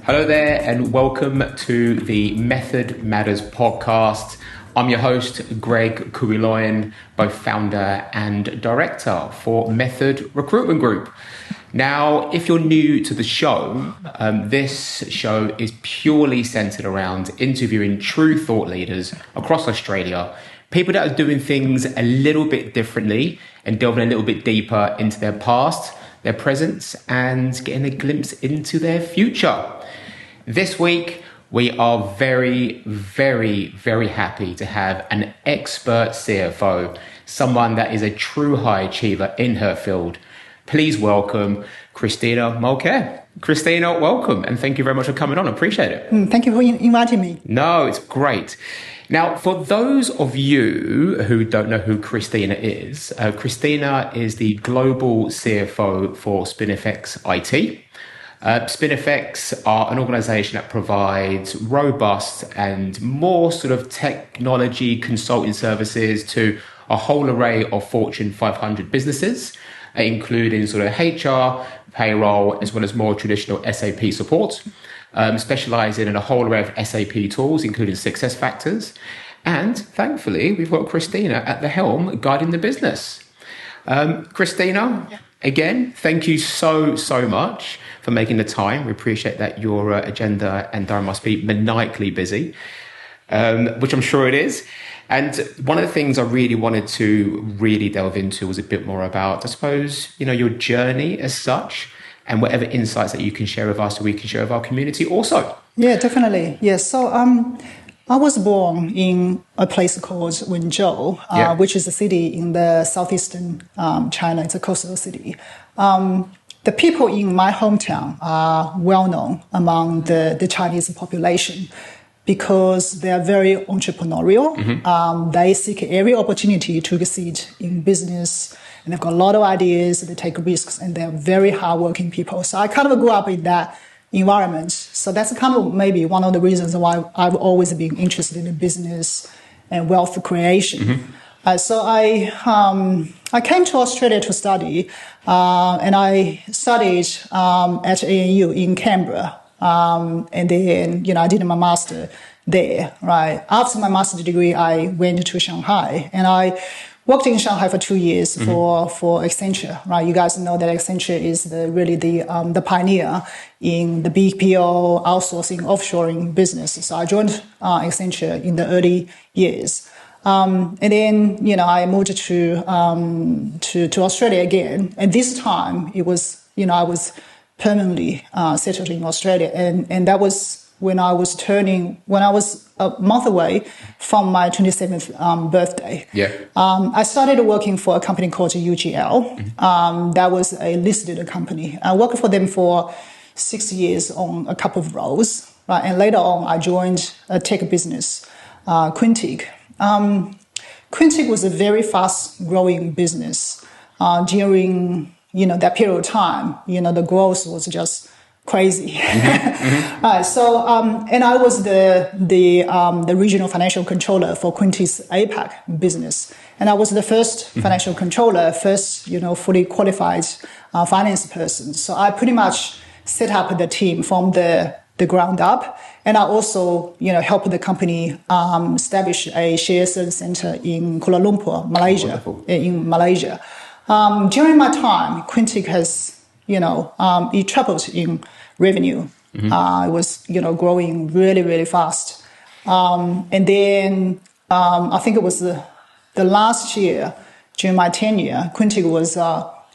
Hello there and welcome to the Method Matters podcast. I'm your host, Greg Kuiloyen, both founder and director for Method Recruitment Group. Now, if you're new to the show, this show is purely centered around interviewing true thought leaders across Australia, people that are doing things a little bit differently and delving a little bit deeper into their past, their present, and getting a glimpse into their future. This week, we are very, very, very happy to have an expert CFO, someone that is a true high achiever in her field. Please welcome Christina Mulcair. Christina, welcome, and thank you very much for coming on. I appreciate it. Thank you for inviting me. No, it's great. Now, for those of you who don't know who Christina is the global CFO for SpinifexIT. Spinifex are an organization that provides robust and more sort of technology consulting services to a whole array of Fortune 500 businesses, including sort of HR, payroll, as well as more traditional SAP support, specializing in a whole array of SAP tools, including SuccessFactors. And thankfully, we've got Christina at the helm guiding the business. Christina, again, thank you so much for making the time. We appreciate that your agenda and diary must be maniacally busy, which I'm sure it is. And one of the things I really wanted to delve into was a bit more about, I suppose, your journey as such and whatever insights that you can share with us or we can share with our community also. Yeah, definitely. Yes. So I was born in a place called Wenzhou, which is a city in the southeastern China. It's a coastal city. The people in my hometown are well known among the Chinese population because they are very entrepreneurial. Mm-hmm. They seek every opportunity to succeed in business, and they've got a lot of ideas, they take risks, and they're very hardworking people. So I kind of grew up in that environment. So that's kind of maybe one of the reasons why I've always been interested in business and wealth creation. Mm-hmm. So I came to Australia to study, and I studied at ANU in Canberra. And then, I did my master there, right? After my master's degree, I went to Shanghai, and I worked in Shanghai for 2 years for Accenture, right? You guys know that Accenture is really the pioneer in the BPO outsourcing, offshoring business. So I joined Accenture in the early years. And then, I moved to Australia again. And this time it was, I was permanently settled in Australia. And that was when I was a month away from my 27th birthday. Yeah. I started working for a company called UGL. That was a listed company. I worked for them for 6 years on a couple of roles. Right? And later on, I joined a tech business, Quintic. Quintic was a very fast-growing business. During that period of time, the growth was just crazy. Mm-hmm. So, and I was the regional financial controller for Quintic's APAC business, and I was the first financial controller, fully qualified finance person. So I pretty much set up the team from the ground up. And I also, helped the company establish a shared service center in Kuala Lumpur, Malaysia. Wonderful. In Malaysia. During my time, Quintic has, it tripled in revenue. Mm-hmm. It was, growing really, really fast. And then I think it was the last year during my tenure, Quintic was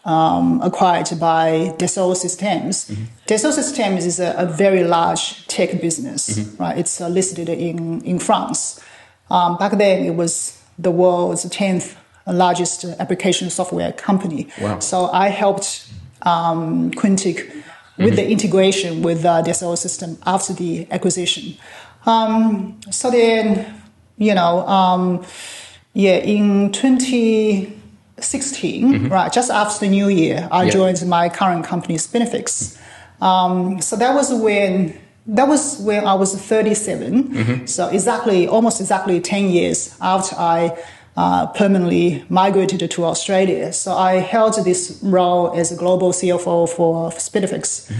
acquired by Dassault Systems. Mm-hmm. Dassault Systems is a very large tech business, right? It's listed in France. Back then, it was the world's 10th largest application software company. Wow. So I helped Quintic with the integration with Dassault System after the acquisition. So then, in 2016, right, just after the new year, I joined my current company, Spinifex. So that was when I was 37. So almost exactly 10 years after I permanently migrated to Australia. So I held this role as a global CFO for Spinifex.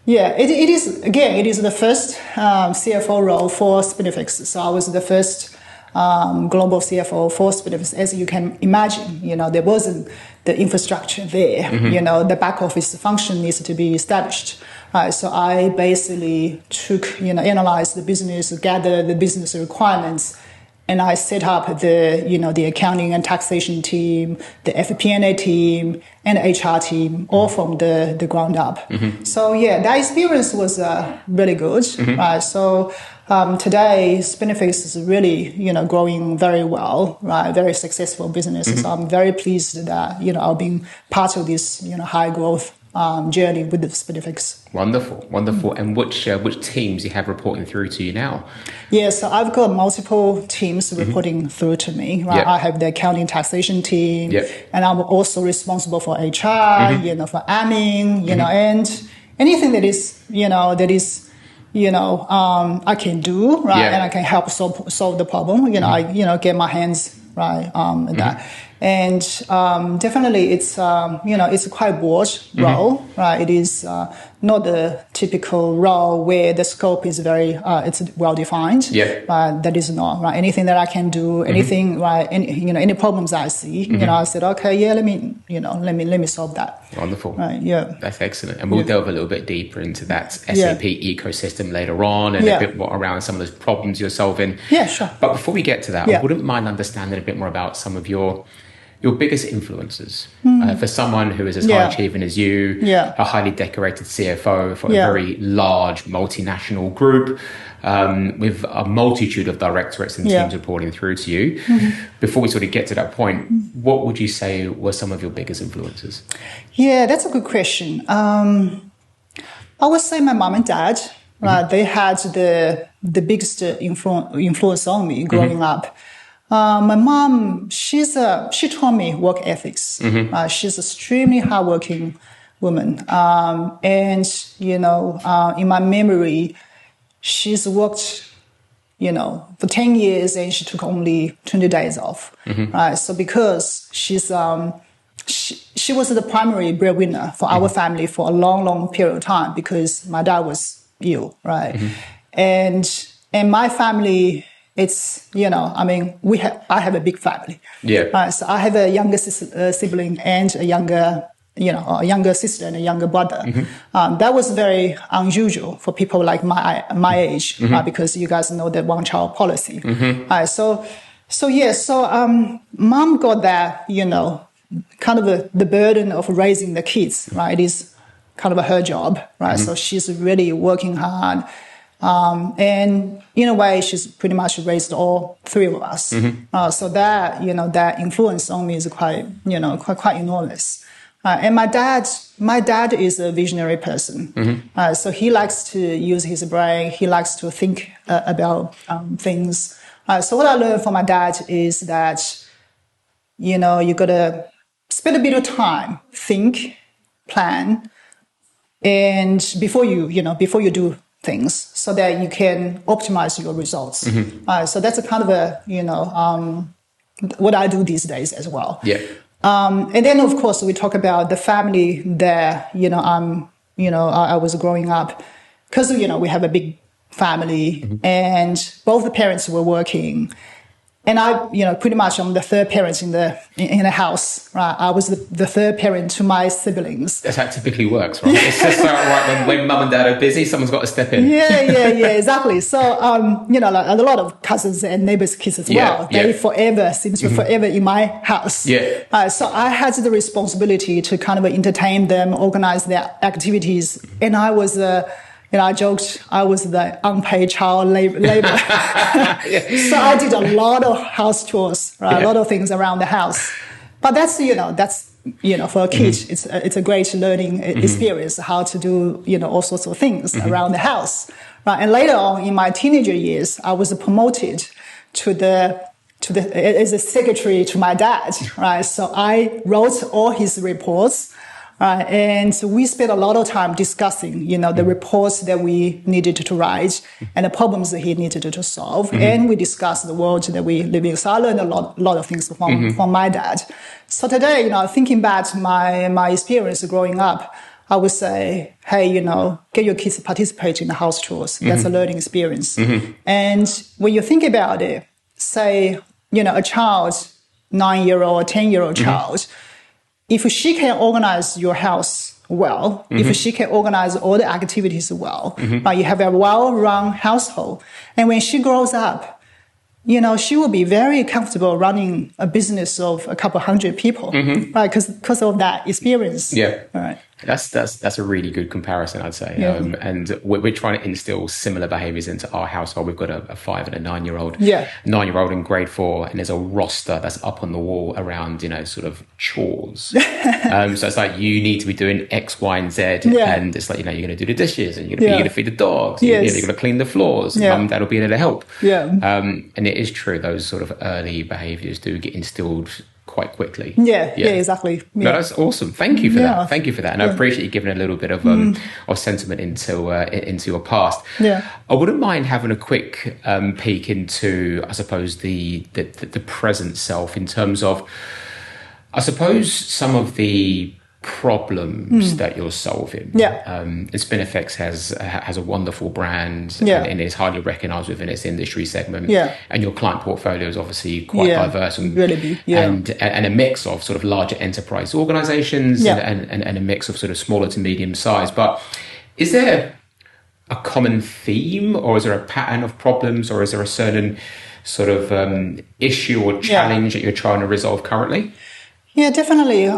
Yeah, it is, again, it is the first CFO role for Spinifex. So I was the first global CFO for Spinifex. As you can imagine, there wasn't the infrastructure there. The back office function needs to be established. So I basically analyzed the business, gathered the business requirements, and I set up the accounting and taxation team, the FP&A team, and the HR team, all from the ground up. So yeah, that experience was really good. Right? So today, Spinifex is really growing very well, right? Very successful business. So I'm very pleased that I've been part of this high growth journey with the Spinifex. Wonderful. And which teams you have reporting through to you now? Yeah, so I've got multiple teams reporting through to me. Right, I have the accounting and taxation team, and I'm also responsible for HR, for admin, and anything that is I can do, right, and I can help solve the problem. I get my hands right in that. And definitely, it's it's a quite broad role, right? It is not the typical role where the scope is very it's well defined. That is not right. Anything that I can do, anything right? Any problems I see, I said, okay, let me solve that. Wonderful. Right. Yeah. That's excellent. And we'll delve a little bit deeper into that SAP ecosystem later on, and a bit more around some of those problems you're solving. Yeah, sure. But before we get to that, I wouldn't mind understanding a bit more about some of your biggest influences for someone who is as high achieving as you, a highly decorated CFO for a very large multinational group with a multitude of directorates and teams reporting through to you. Before we sort of get to that point, what would you say were some of your biggest influences? Yeah, that's a good question. I would say my mom and dad, they had the biggest influence on me growing up. My mom, she taught me work ethics. She's an extremely hardworking woman. And, in my memory, she's worked, for 10 years and she took only 20 days off. Right. So because she was the primary breadwinner for our family for a long period of time because my dad was ill. Right. And my family, it's, I have a big family. So I have a younger sibling and a younger sister and a younger brother. That was very unusual for people like my age, because you guys know the one-child policy. So mom got that, kind of the burden of raising the kids, right? It is kind of her job, right? So she's really working hard. And in a way, she's pretty much raised all three of us. So that, that influence on me is quite enormous. And my dad is a visionary person. So he likes to use his brain. He likes to think about things. So what I learned from my dad is that, you got to spend a bit of time, think, plan, and before you do things so that you can optimize your results. So that's a kind of what I do these days as well. And then of course we talk about the family that, I was growing up because, we have a big family and both the parents were working. And I, pretty much I'm the third parent in the house, right? I was the third parent to my siblings. That's how it typically works, right? It's just right when mum and dad are busy, someone's got to step in. Yeah, exactly. So, like a lot of cousins and neighbors' kids as well. They seems to forever in my house. So I had the responsibility to kind of entertain them, organize their activities. And I was I joked I was the unpaid child labor. So I did a lot of house chores, right? A lot of things around the house. But that's for a kid, it's a great learning experience how to do all sorts of things around the house, right? And later on in my teenager years, I was promoted as a secretary to my dad, right? So I wrote all his reports. And so we spent a lot of time discussing, the reports that we needed to write and the problems that he needed to solve. And we discussed the world that we live in. So I learned a lot of things from my dad. So today, thinking back to my experience growing up, I would say, hey, get your kids to participate in the house chores. That's a learning experience. And when you think about it, say, a child, 9-year-old or 10-year-old child, if she can organize your house well, if she can organize all the activities well, but you have a well-run household, and when she grows up, she will be very comfortable running a business of a couple hundred people, right? Because of that experience. Yeah. Right. That's a really good comparison, I'd say. Yeah. And we're trying to instill similar behaviours into our household. We've got a 5 and a 9-year-old. Yeah. 9-year-old in grade 4, and there's a roster that's up on the wall around, sort of chores. So it's like, you need to be doing X, Y, and Z. Yeah. And it's like, you're going to do the dishes, and you're going to feed the dogs. Yes. You're going to clean the floors. Yeah. Mum and dad will be there to help. Yeah. And it is true, those sort of early behaviours do get instilled quite quickly. Yeah, exactly. Yeah. No, that's awesome. Thank you for that. Thank you for that. And I appreciate you giving a little bit of sentiment into your past. Yeah. I wouldn't mind having a quick peek into, I suppose, the present self, in terms of, I suppose, some of the problems that you're solving. Yeah. And Spinifex has a wonderful brand, and is highly recognised within its industry segment. Yeah. And your client portfolio is obviously quite diverse and really big. Yeah. and a mix of sort of larger enterprise organisations and a mix of sort of smaller to medium size. But is there a common theme, or is there a pattern of problems, or is there a certain sort of issue or challenge that you're trying to resolve currently? Yeah, definitely.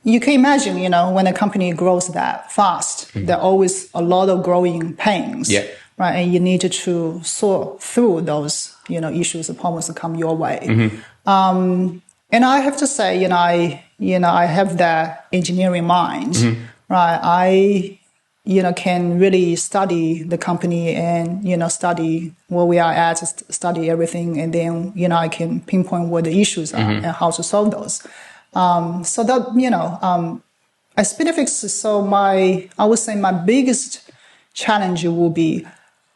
You can imagine, when a company grows that fast, there are always a lot of growing pains, right? And you need to sort through those, issues and problems that come your way. And I have to say, I have that engineering mind, right? I, can really study the company and, study where we are at, study everything. And then, I can pinpoint what the issues are and how to solve those. So that, at Spinifex, I would say my biggest challenge will be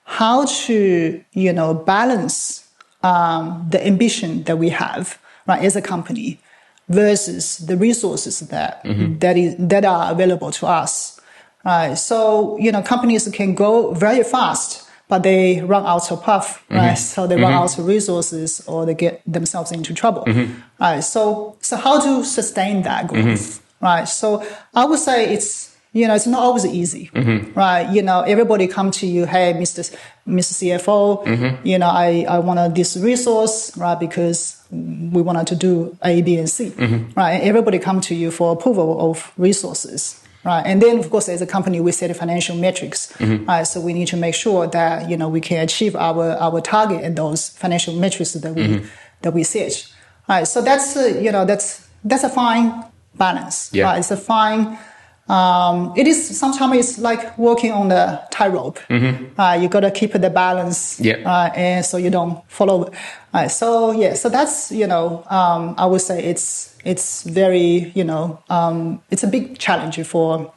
how to, balance, the ambition that we have, right, as a company versus the resources that are available to us, right? So, companies can go very fast, but they run out of puff, right? So they run out of resources, or they get themselves into trouble, right? So how to sustain that growth, right? So I would say it's not always easy, right? Everybody come to you, hey, Mr. CFO, I wanted this resource, right? Because we wanted to do A, B, and C, right? And everybody come to you for approval of resources. Right. And then, of course, as a company, we set financial metrics. Right. So we need to make sure that, we can achieve our target and those financial metrics that we set. Right. So that's a fine balance. Yeah. Right. It's a fine. It is sometimes it's like walking on the tightrope. You got to keep the balance. Yeah. And so you don't follow. Right. So so that's I would say it's very it's a big challenge for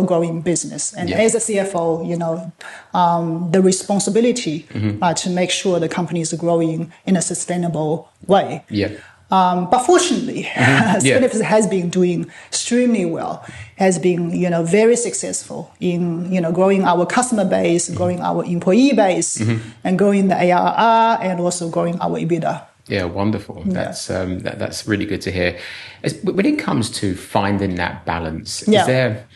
growing business, and as a CFO, the responsibility to make sure the company is growing in a sustainable way. Yeah. But fortunately, Spinifex has been doing extremely well, has been, very successful in, growing our customer base, growing our employee base, and growing the ARR, and also growing our EBITDA. Yeah, wonderful. That's really good to hear. When it comes to finding that balance, is there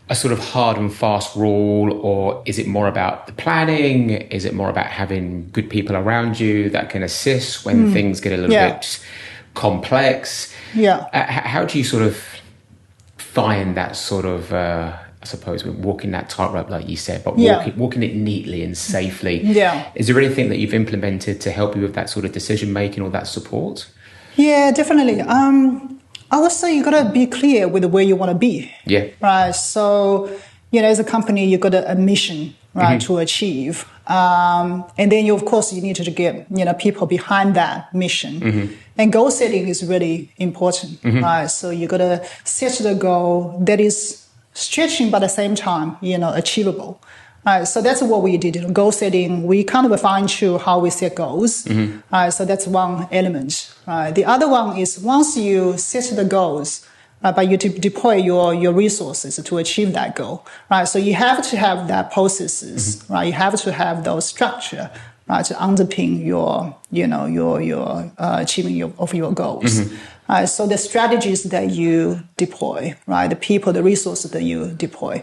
a sort of hard and fast rule, or is it more about the planning? Is it more about having good people around you that can assist when things get a little bit complex? Yeah. How do you sort of find that sort of, I suppose, walking that tightrope, like you said, but walking it neatly and safely? Yeah. Is there anything that you've implemented to help you with that sort of decision making or that support? Yeah, definitely. I would say you got to be clear with where you want to be. Yeah. Right. So, as a company, you got a mission, right, to achieve. And then of course, you need to get, people behind that mission. And goal setting is really important, right? So you got to set the goal that is stretching, but at the same time, achievable. Right, so that's what we did in goal setting. We kind of fine-tune how we set goals. Right, so that's one element. Right. The other one is once you set the goals, but you deploy your resources to achieve that goal, right? So you have to have that processes, right? You have to have those structure, right, to underpin your achieving of your goals. So the strategies that you deploy, right, the people, the resources that you deploy.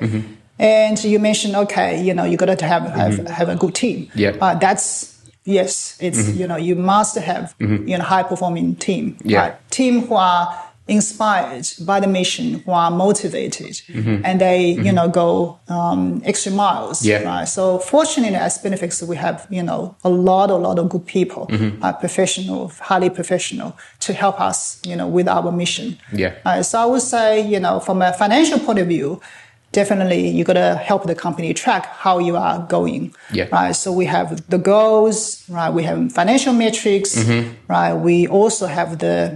And you mentioned, okay, you got to have a good team. Yeah. It's you must have high performing team, Yeah. right? Team who are inspired by the mission, who are motivated, and they go extra miles. Yeah. Right? So fortunately at Spinifex we have a lot of good people, professional, highly professional, to help us with our mission. Yeah. So I would say from a financial point of view, definitely you got to help the company track how you are going. Yeah. Right. So we have the goals, right? We have financial metrics, right? We also have the,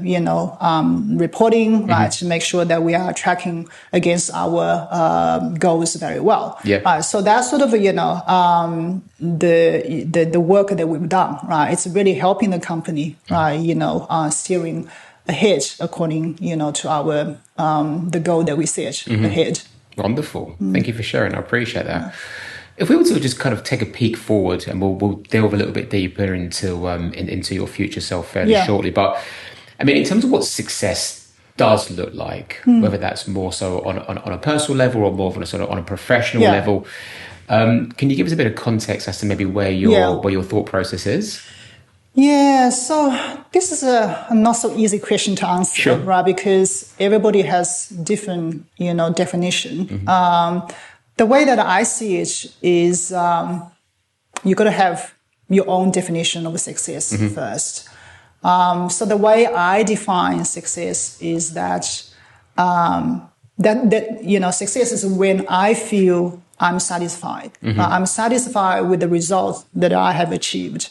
reporting, right? To make sure that we are tracking against our goals very well. Yeah. Right. So that's sort of, the work that we've done, right? It's really helping the company, right? Steering ahead according, to our, the goal that we set ahead. Wonderful. Thank you for sharing. I appreciate that. If we were to just kind of take a peek forward, and we'll delve a little bit deeper into your future self fairly shortly. But I mean, in terms of what success does look like, whether that's more so on a personal level or more on a sort of on a professional level, can you give us a bit of context as to maybe where your thought process is? Yeah, so this is a not so easy question to answer, right? Because everybody has different, definition. The way that I see it is you got to have your own definition of success first. So the way I define success is that success is when I feel I'm satisfied. I'm satisfied with the results that I have achieved.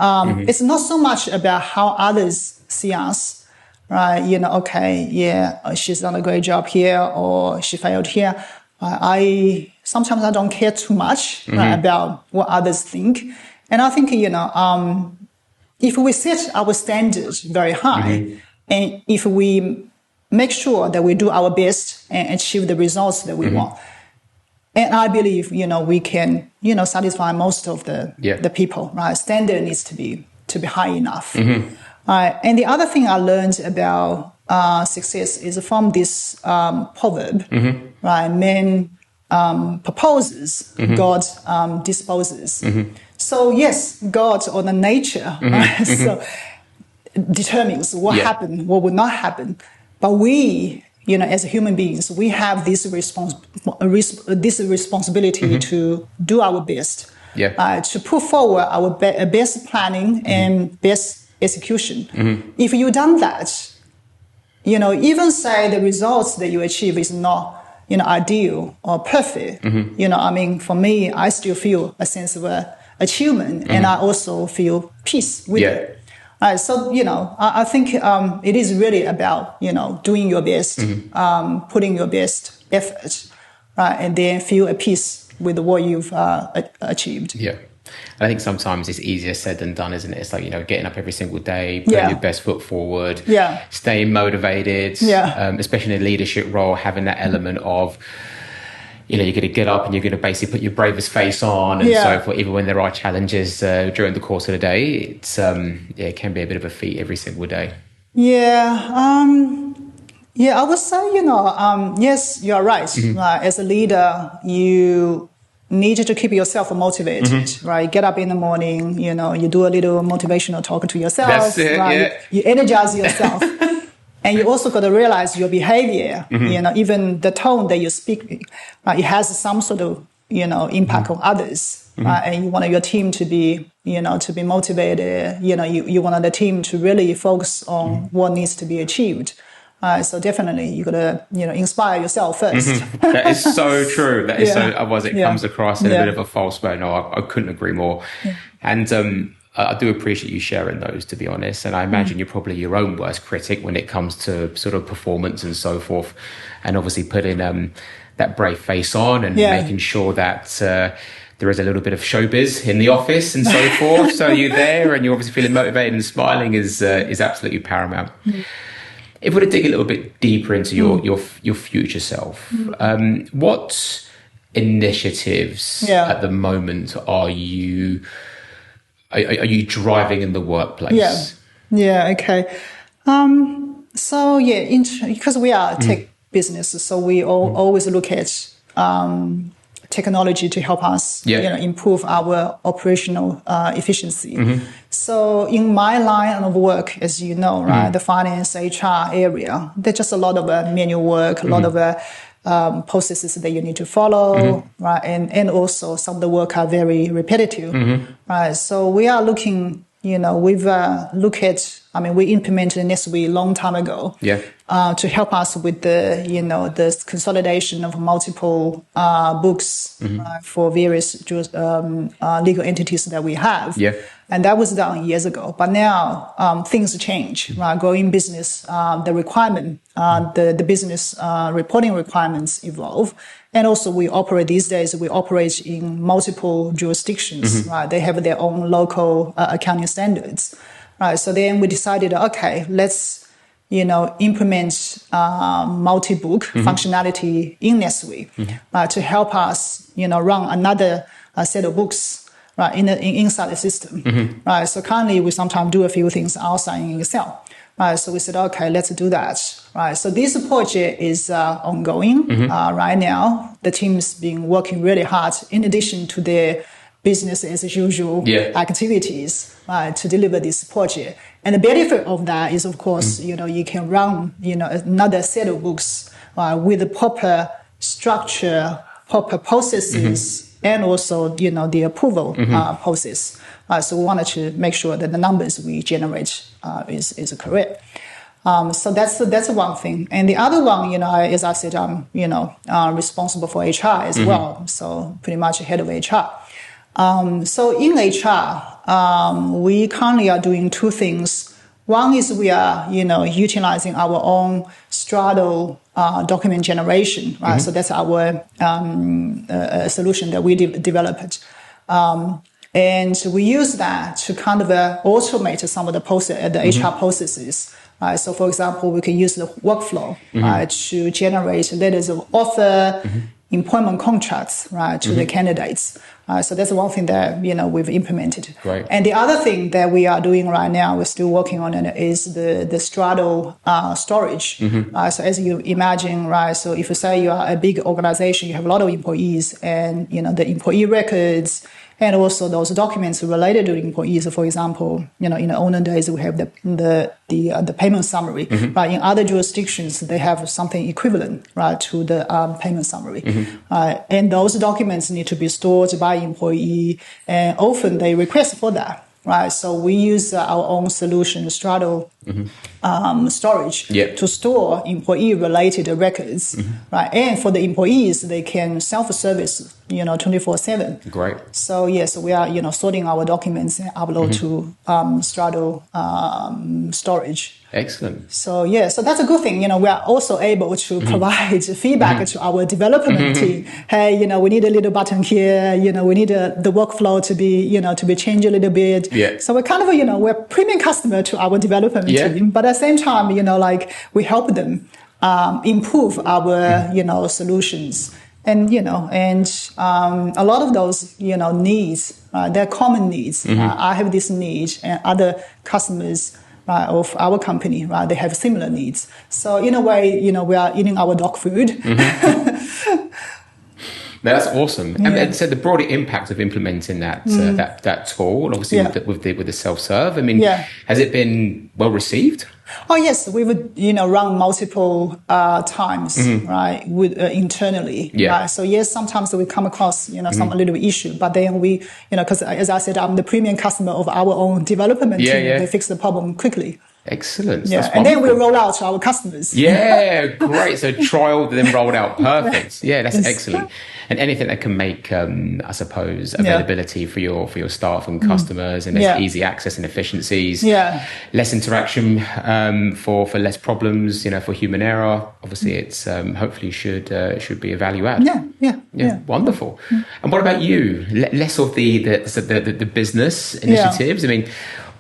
It's not so much about how others see us, right? She's done a great job here or she failed here. Sometimes I don't care too much about what others think. And I think, if we set our standards very high and if we make sure that we do our best and achieve the results that we want, and I believe, we can, satisfy most of the people, right? Standard needs to be high enough. And the other thing I learned about success is from this proverb, right? Man proposes, God disposes. So yes, God or the nature, right? So determines what happened, what would not happen. But we, as human beings, we have this responsibility to do our best, to put forward our best planning and best execution. If you've done that, even say the results that you achieve is not, ideal or perfect. For me, I still feel a sense of achievement, and I also feel peace with it. Right, so, I think it is really about, doing your best, putting your best effort, right, and then feel at peace with what you've achieved. Yeah. I think sometimes it's easier said than done, isn't it? It's like, getting up every single day, putting your best foot forward, staying motivated, especially in a leadership role, having that element of, you're going to get up and you're going to basically put your bravest face on and so forth, even when there are challenges during the course of the day. It's it can be a bit of a feat every single day. I would say, yes, you're right. As a leader, you need to keep yourself motivated, right? Get up in the morning, you do a little motivational talk to yourself. That's it, right? You energize yourself. And you also got to realize your behavior, even the tone that you speak, right? It has some sort of, impact on others, right? And you want your team to be, to be motivated. You want the team to really focus on what needs to be achieved. So definitely you got to, inspire yourself first. That is so true. That is so, otherwise it comes across in a bit of a false way. No, I couldn't agree more. And, I do appreciate you sharing those, to be honest. And I imagine you're probably your own worst critic when it comes to sort of performance and so forth. And obviously putting that brave face on and making sure that there is a little bit of showbiz in the office and so forth. So you're there and you're obviously feeling motivated and smiling is absolutely paramount. if we were to dig a little bit deeper into your future self, what initiatives at the moment are you driving in the workplace? Okay. Because we are a tech business, so we always look at technology to help us improve our operational efficiency. So in my line of work, as you know, right, the finance HR area, there's just a lot of manual work, a lot of processes that you need to follow, right? And also some of the work are very repetitive, right? So we are looking, we've looked at, we implemented NetSuite a long time ago to help us with the consolidation of multiple books for various legal entities that we have. And that was done years ago. But now things change, right? Growing business, the requirement, the business reporting requirements evolve. And also we operate in multiple jurisdictions, right? They have their own local accounting standards, right? So then we decided, okay, let's, implement multi-book functionality in NetSuite to help us, run another set of books, right, inside the system, right? So currently we sometimes do a few things outside in Excel, right? So we said, okay, let's do that, right? So this project is ongoing right now. The team's been working really hard in addition to their business as usual activities to deliver this project. And the benefit of that is, of course, you can run, another set of books with the proper structure, proper processes, and also, the approval process. So we wanted to make sure that the numbers we generate is correct. So that's one thing. And the other one, as I said, I'm, responsible for HR as well. So pretty much head of HR. So in HR, we currently are doing two things. One is we are, utilizing our own Straddle document generation, right? So that's our solution that we developed. And we use that to kind of automate some of the HR processes. So, for example, we can use the workflow to generate letters of offer, employment contracts, right, to the candidates. So that's one thing that, we've implemented. Right. And the other thing that we are doing right now, we're still working on it, is the Straddle storage. So as you imagine, right, so if you say you are a big organization, you have a lot of employees and, the employee records and also those documents related to employees. For example, in the olden days, we have the payment summary. Right? In other jurisdictions, they have something equivalent, right, to the payment summary. And those documents need to be stored by employee, and often they request for that. Right, so we use our own solution, Straddle storage, to store employee-related records. Right, and for the employees, they can self-service, 24/7. Great. So so we are, sorting our documents and upload to Straddle storage. Excellent. So so that's a good thing. We are also able to provide feedback to our development team. Hey, we need a little button here. We need the workflow to be changed a little bit. So we're kind of we're premium customer to our development team, but at the same time, we help them improve our solutions. And a lot of those needs, they're common needs. I have this need, and other customers of our company, right, they have similar needs. So in a way, we are eating our dog food. That's awesome. And so the broader impact of implementing that that tool, obviously with the self-serve, has it been well received? Oh yes, we would run multiple times, right, with internally. Right? So yes, sometimes we come across some little issue, but then we because as I said, I'm the premium customer of our own development team. They fix the problem quickly. Excellent. And then we roll out to our customers. Great. So trial, then rolled out. Perfect. That's excellent. And anything that can make, I suppose, availability for your staff and customers, and there's easy access and efficiencies. Less interaction for less problems. For human error. Obviously, it's hopefully should be a value add. Wonderful. And what about you? Less of the business initiatives.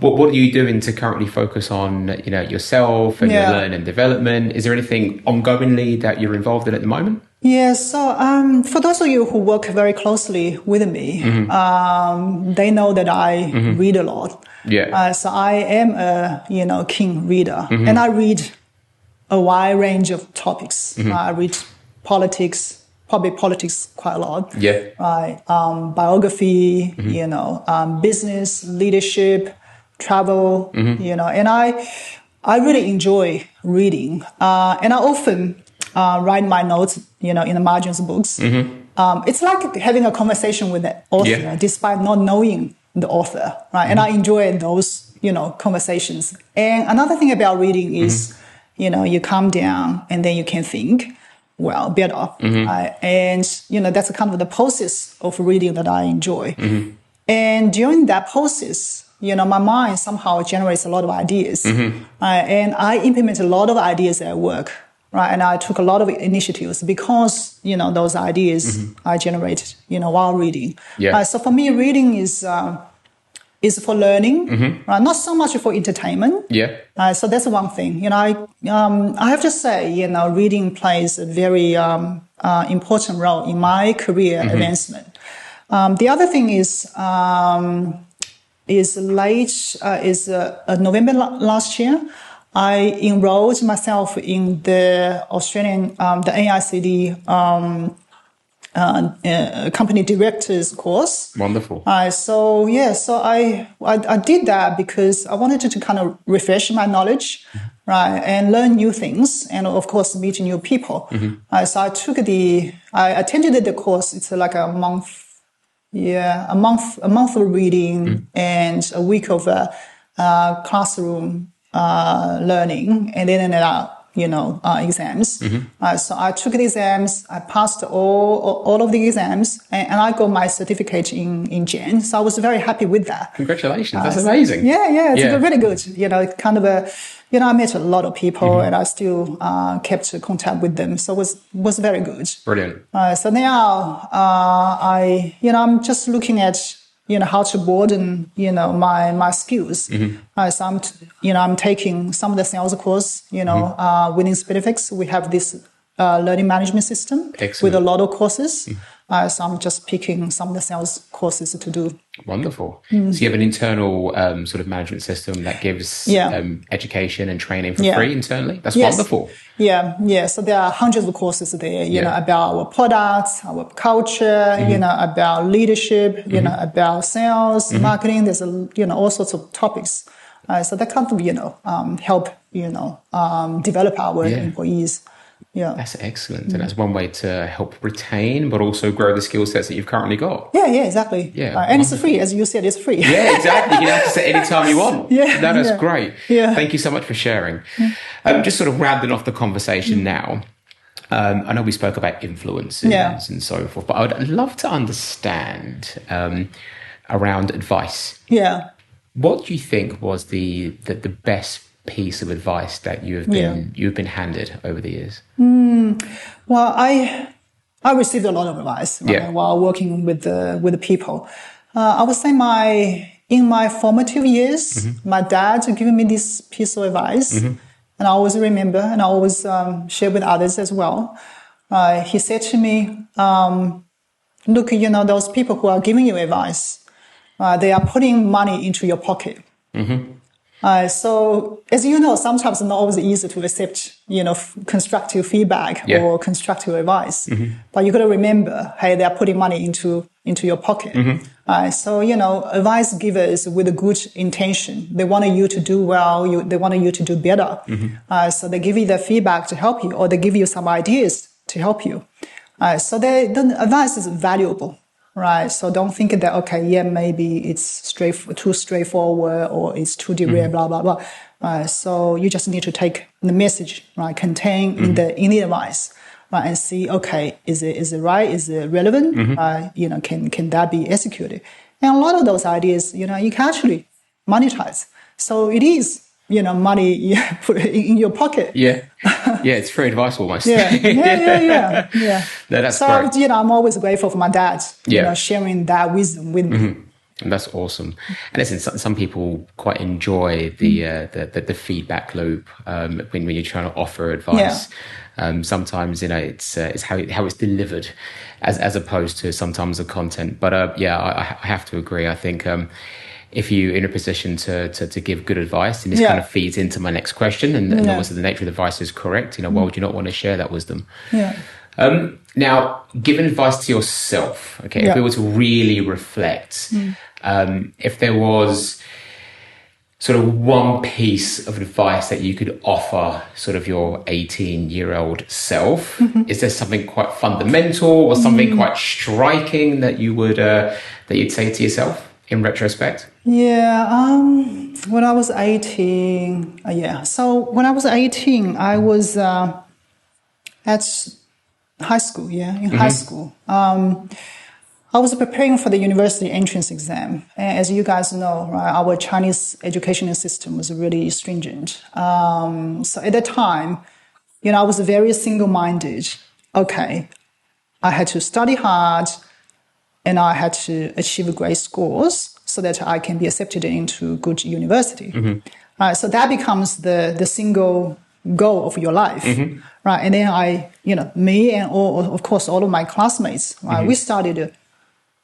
What are you doing to currently focus on, yourself and your learning and development? Is there anything ongoingly that you're involved in at the moment? Yeah, so for those of you who work very closely with me, they know that I read a lot. Yeah. So I am a keen reader, and I read a wide range of topics. I read politics, public politics quite a lot. Yeah. Right. Biography, business, leadership, travel, and I really enjoy reading. And I often write my notes, in the margins of books. It's like having a conversation with the author, despite not knowing the author, right? And I enjoy those, conversations. And another thing about reading is, you calm down and then you can think, better. And, that's a kind of the process of reading that I enjoy. And during that process, my mind somehow generates a lot of ideas. And I implement a lot of ideas at work. Right, and I took a lot of initiatives because those ideas I generated while reading. So for me, reading is for learning, right? Not so much for entertainment. So that's one thing. I have to say, reading plays a very important role in my career advancement. The other thing is November last year. I enrolled myself in the Australian, the AICD company directors course. Wonderful. So I did that because I wanted to kind of refresh my knowledge, right, and learn new things, and of course meet new people. So I attended the course. It's like a month of reading and a week of classroom learning, and then ended up, exams. So I took the exams, I passed all of the exams, and I got my certificate in Jan. So I was very happy with that. Congratulations. That's amazing. It's really good. Kind of I met a lot of people and I still kept contact with them. So it was very good. Brilliant. So now I'm just looking at how to broaden, my skills. So I'm taking some of the sales course, within Spinifex. We have this learning management system. Excellent. With a lot of courses. So I'm just picking some of the sales courses to do. Wonderful. So you have an internal sort of management system that gives education and training for free internally? That's wonderful. Yeah. So there are hundreds of courses there, about our products, our culture, about leadership, about sales, marketing. There's all sorts of topics. So that kind of, help, develop our employees. Yeah. That's excellent. And that's one way to help retain, but also grow the skill sets that you've currently got. Yeah, exactly. Yeah. And it's free, as you said, it's free. Yeah, exactly. You can access it anytime you want. That's great. Yeah. Thank you so much for sharing. Just sort of rounding off the conversation now. I know we spoke about influence and so forth, but I'd love to understand around advice. Yeah. What do you think was the best piece of advice that you've been handed over the years? Well, I received a lot of advice while working with the people. I would say in my formative years, my dad given me this piece of advice, and I always remember, and I always share with others as well. He said to me, "Look, those people who are giving you advice, they are putting money into your pocket." So, as you know, sometimes it's not always easy to accept, constructive feedback or constructive advice. But you got to remember, hey, they are putting money into your pocket. So, advice givers with a good intention, they want you to do well. They want you to do better. So they give you the feedback to help you, or they give you some ideas to help you. So the advice is valuable. Right. So don't think that, maybe it's too straightforward or it's too direct, blah, blah, blah. So you just need to take the message, right, contained in the advice, right, and see, is it right? Is it relevant? Can that be executed? And a lot of those ideas, you can actually monetize. So it is, money put in your pocket. Yeah, it's free advice almost. Yeah. No, that's so, great. I'm always grateful for my dad, sharing that wisdom with me. And that's awesome. And listen, some people quite enjoy the feedback loop when you're trying to offer advice. Sometimes it's how it's delivered, as opposed to sometimes the content. But I have to agree. I think if you're in a position to give good advice, and this kind of feeds into my next question, and obviously the nature of the advice is correct. Why would you not want to share that wisdom? Yeah. Now, giving advice to yourself, okay, if we were to really reflect, if there was sort of one piece of advice that you could offer sort of your 18-year-old self, is there something quite fundamental or something quite striking that you would that you'd say to yourself in retrospect? Yeah, when I was 18, So when I was 18, I was at high school, in high school. I was preparing for the university entrance exam. And as you guys know, right, our Chinese educational system was really stringent. So at that time, I was very single-minded. Okay, I had to study hard and I had to achieve great scores so that I can be accepted into good university. So that becomes the single goal of your life, right? And then me and all of my classmates, right? We started,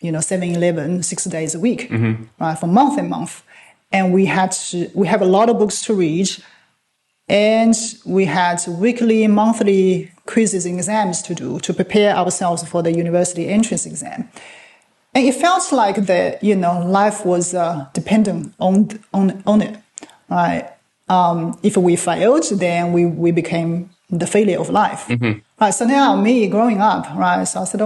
7-11, 6 days a week, right? For month and month. And we have a lot of books to read. And we had weekly, monthly quizzes and exams to do to prepare ourselves for the university entrance exam. And it felt like life was dependent on it, right? If we failed, then we became the failure of life. Right, so now me growing up, right? So I said,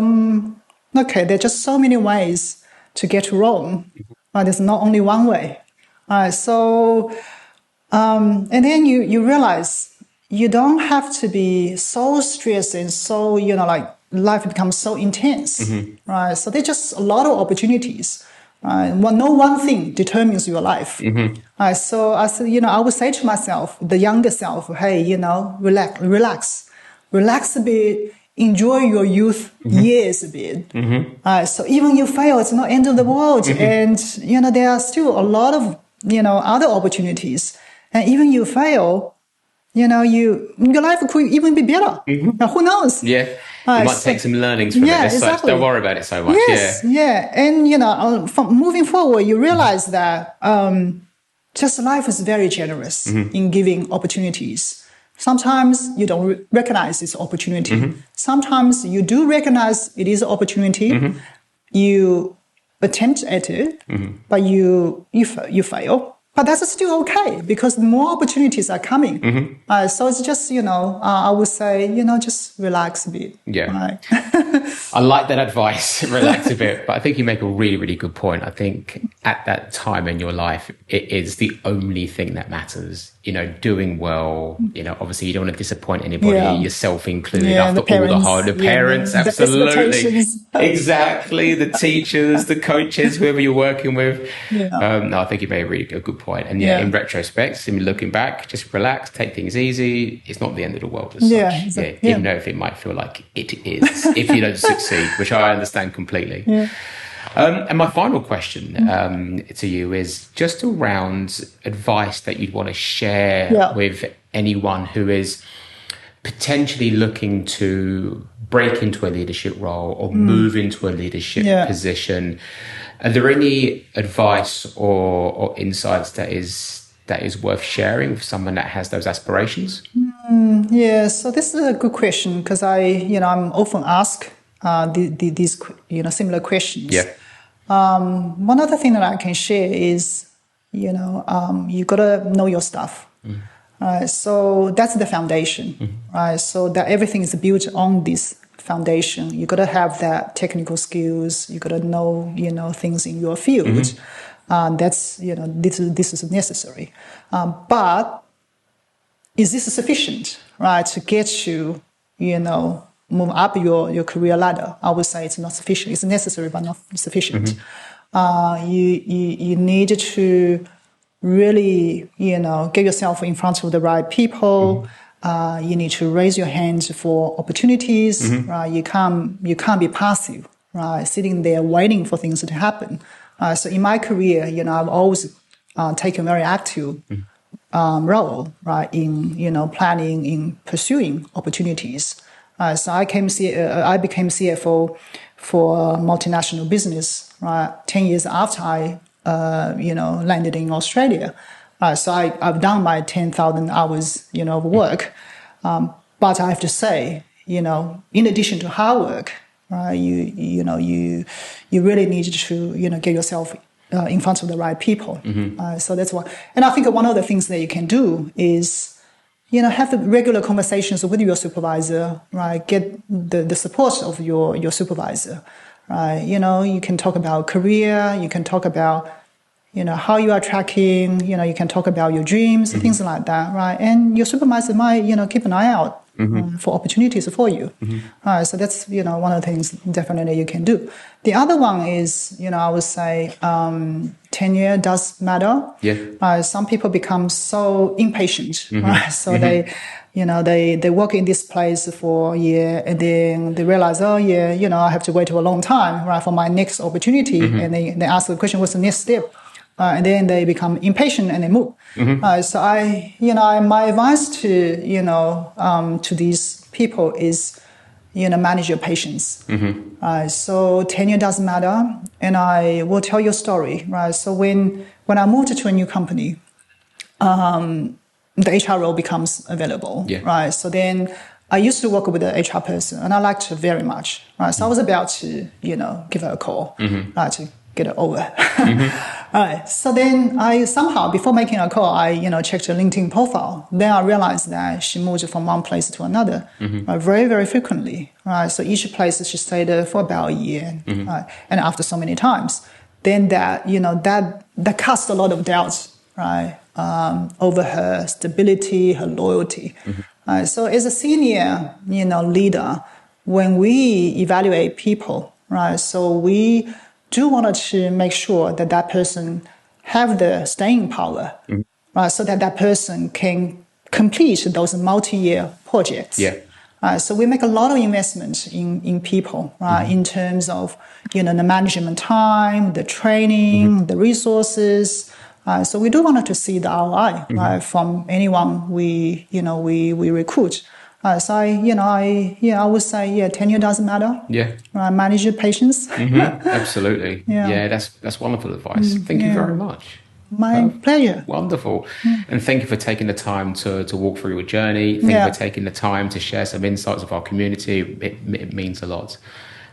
okay, there are just so many ways to get wrong. Right, there's not only one way. Right, so and then you realize you don't have to be so stressed and so life becomes so intense. Right, so there's just a lot of opportunities. No one thing determines your life. So I said, I would say to myself, the younger self, hey, relax a bit, enjoy your youth years a bit. So even you fail, it's not end of the world. And, there are still a lot of, other opportunities. And even you fail, your life could even be better. Now, who knows? Yeah. You might take some learnings from it. Exactly. Don't worry about it so much. Yes, And, from moving forward, you realize that just life is very generous in giving opportunities. Sometimes you don't recognize this opportunity. Sometimes you do recognize it is an opportunity. You attempt at it, but you fail. But that's still okay because more opportunities are coming. So it's just, I would say, just relax a bit. Yeah. Right? I like that advice, relax a bit. But I think you make a really, really good point. I think at that time in your life, it is the only thing that matters. Doing well, obviously you don't want to disappoint anybody, yourself included, after all the parents, absolutely. Exactly. The teachers, the coaches, whoever you're working with. No, I think you made a really good point. And in retrospect, looking back, just relax, take things easy. It's not the end of the world as such. Exactly. Even though if it might feel like it is, if you don't succeed, which I understand completely. And my final question to you is just around advice that you'd want to share with anyone who is potentially looking to break into a leadership role or move into a leadership position. Are there any advice or insights that is worth sharing for someone that has those aspirations? So this is a good question because I'm often asked these similar questions. One other thing that I can share is you gotta know your stuff. Right, so that's the foundation. Right, so that everything is built on this foundation. You gotta have that technical skills. You gotta know things in your field. That's this is necessary. But is this sufficient, right, to get you move up your career ladder? I would say it's not sufficient. It's necessary, but not sufficient. You need to really, get yourself in front of the right people. You need to raise your hands for opportunities. Right? You can't be passive, right? Sitting there waiting for things to happen. So in my career, I've always taken a very active role, right, in planning, in pursuing opportunities. So I became CFO for a multinational business, right, 10 years after I landed in Australia. So I've done my 10,000 hours, of work. But I have to say, in addition to hard work, right, you really need to, get yourself in front of the right people. So that's why. And I think one of the things that you can do is, have the regular conversations with your supervisor, right? Get the support of your supervisor, right? You can talk about career, you can talk about, how you are tracking, you can talk about your dreams, things like that, right? And your supervisor might, keep an eye out for opportunities for you. So that's, one of the things definitely you can do. The other one is, I would say, tenure does matter. Yeah. Some people become so impatient, right? So they work in this place for a year and then they realize, I have to wait a long time, right, for my next opportunity. And they ask the question, what's the next step? And then they become impatient and they move. So my advice to these people is, manage your patience. So tenure doesn't matter. And I will tell you a story, right? So when I moved to a new company, the HR role becomes available, right? So then I used to work with the HR person and I liked her very much, right? So I was about to, give her a call, right, to get it over. All right. So then I somehow, before making a call, I, checked her LinkedIn profile. Then I realized that she moved from one place to another very, very frequently. Right. So each place she stayed for about a year. Right? And after so many times, then that cast a lot of doubts, right, over her stability, her loyalty. So as a senior, leader, when we evaluate people, right, so we do want to make sure that person have the staying power, right? So that person can complete those multi-year projects. So we make a lot of investments in people, right? In terms of, the management time, the training, the resources. So we do want to see the ROI, right, from anyone we recruit. So I would say, tenure doesn't matter. Manage your patience. Absolutely. That's wonderful advice. Thank you very much. My pleasure. Wonderful. And thank you for taking the time to walk through your journey. Thank you for taking the time to share some insights of our community. It means a lot.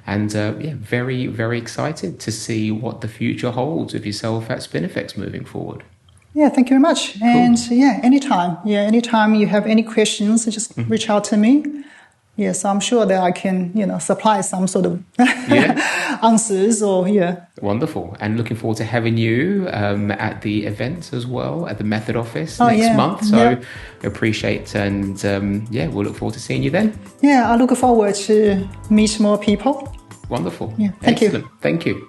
And very, very excited to see what the future holds of yourself at Spinifex moving forward. Yeah, thank you very much. Cool. And anytime you have any questions, just reach out to me. Yes, I'm sure that I can, supply some sort of answers or. Wonderful. And looking forward to having you at the event as well, at the Method Office next month. So appreciate and we'll look forward to seeing you then. Yeah, I look forward to meet more people. Wonderful. Yeah, thank you. Thank you.